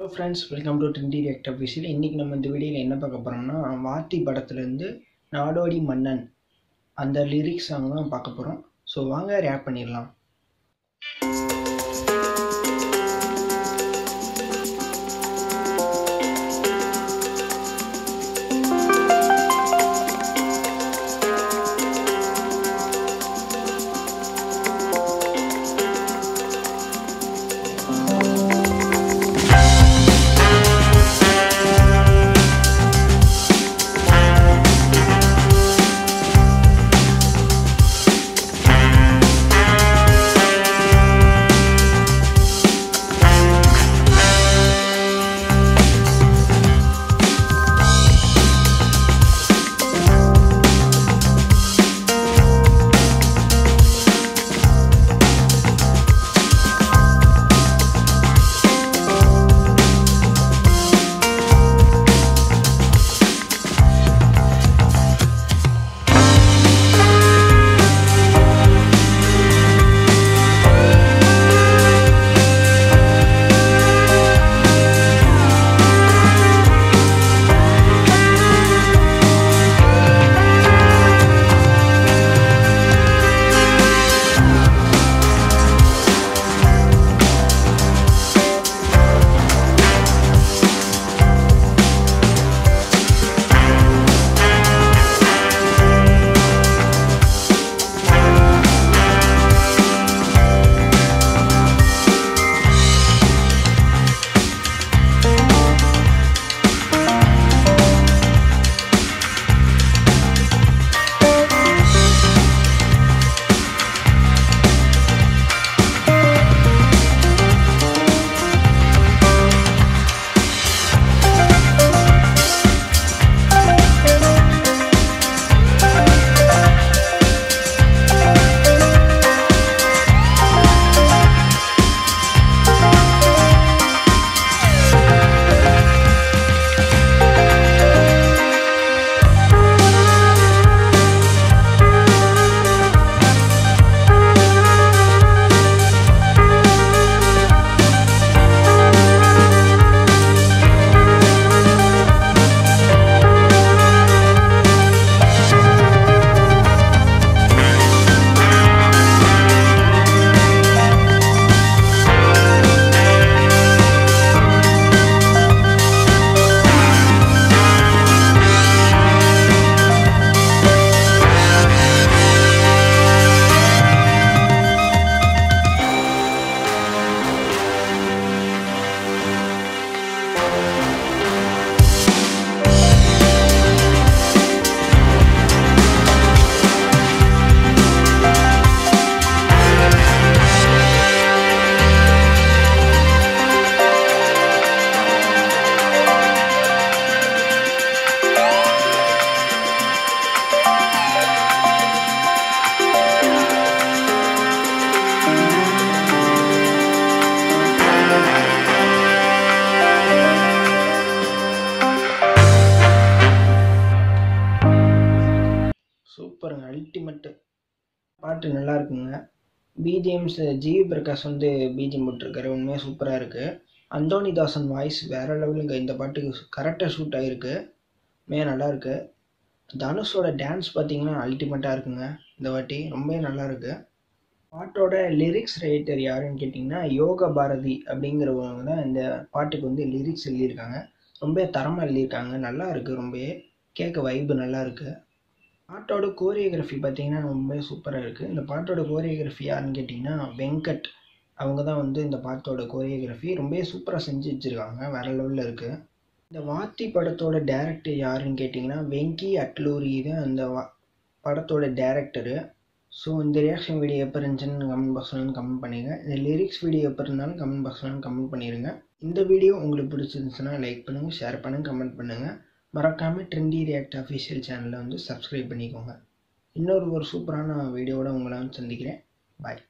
Hello friends, welcome to Trendy React Official. இன்னைக்கு நம்ம இந்த வீடியோல என்ன பார்க்க போறோம்னா வாத்தி படத்துல இருந்து நாடோடி மன்னன் அந்த லிரிக்ஸ் சாங் தான் பார்க்க போறோம். ஸோ வாங்க ரேப் பண்ணிடலாம். சூப்பருங்க, அல்டிமேட் பாட்டு நல்லா இருக்குங்க. பிஜிஎம்ஸ் ஜிவி பிரகாஷ் வந்து பிஜிஎம் போட்டிருக்காரு, உண்மையாக சூப்பராக இருக்குது. அந்தோனி தாசன் வாய்ஸ் வேறு லெவலுங்க, இந்த பாட்டுக்கு கரெக்டாக ஷூட் ஆகிருக்கு, நல்லா இருக்கு. தனுஷோட டான்ஸ் பார்த்தீங்கன்னா அல்டிமேட்டாக இருக்குங்க, இந்த வாட்டி ரொம்ப நல்லா இருக்கு. பாட்டோட லிரிக்ஸ் ரைட்டர் யாருன்னு கேட்டிங்கன்னா யோக பாரதி அப்படிங்கிறவங்க தான் இந்த பாட்டுக்கு வந்து லிரிக்ஸ் எழுதியிருக்காங்க. ரொம்ப தரமாக எழுதியிருக்காங்க, நல்லா இருக்குது, ரொம்ப கேட்க வைப்பு நல்லா இருக்குது. பாட்டோட கோரியோகிராஃபி பார்த்தீங்கன்னா ரொம்ப சூப்பராக இருக்குது. இந்த பாட்டோட கோரியோகிராஃபி யாருன்னு கேட்டிங்கன்னா வெங்கட், அவங்க தான் வந்து இந்த பாட்டோட கோரியோகிராஃபி ரொம்ப சூப்பராக செஞ்சு வச்சுருக்காங்க, வேறு லெவலில் இருக்குது. இந்த வாத்தி படத்தோட டேரக்டர் யாருன்னு கேட்டிங்கன்னா வெங்கி அட்லூரி தான் அந்த படத்தோட டேரக்டரு. ஸோ இந்த ரியாக்ஷன் வீடியோ எப்போ இருந்துச்சுன்னு கமெண்ட் பாக்ஸ்லாம் கமெண்ட் பண்ணிடுங்க. இந்த லிரிக்ஸ் வீடியோ எப்போ இருந்தாலும் கமெண்ட் பாக்ஸ்லாம் கமெண்ட் பண்ணிடுங்க. இந்த வீடியோ உங்களுக்கு பிடிச்சிருந்துச்சுன்னா லைக் பண்ணுங்கள், ஷேர் பண்ணுங்கள், கமெண்ட் பண்ணுங்கள். மறக்காமல் ட்ரெண்டி ரியாக்ட் அஃபிஷியல் சேனலை வந்து சப்ஸ்கிரைப் பண்ணிக்கோங்க. இன்னொரு சூப்பரான வீடியோவோட உங்களை வந்து சந்திக்கிறேன். பாய்.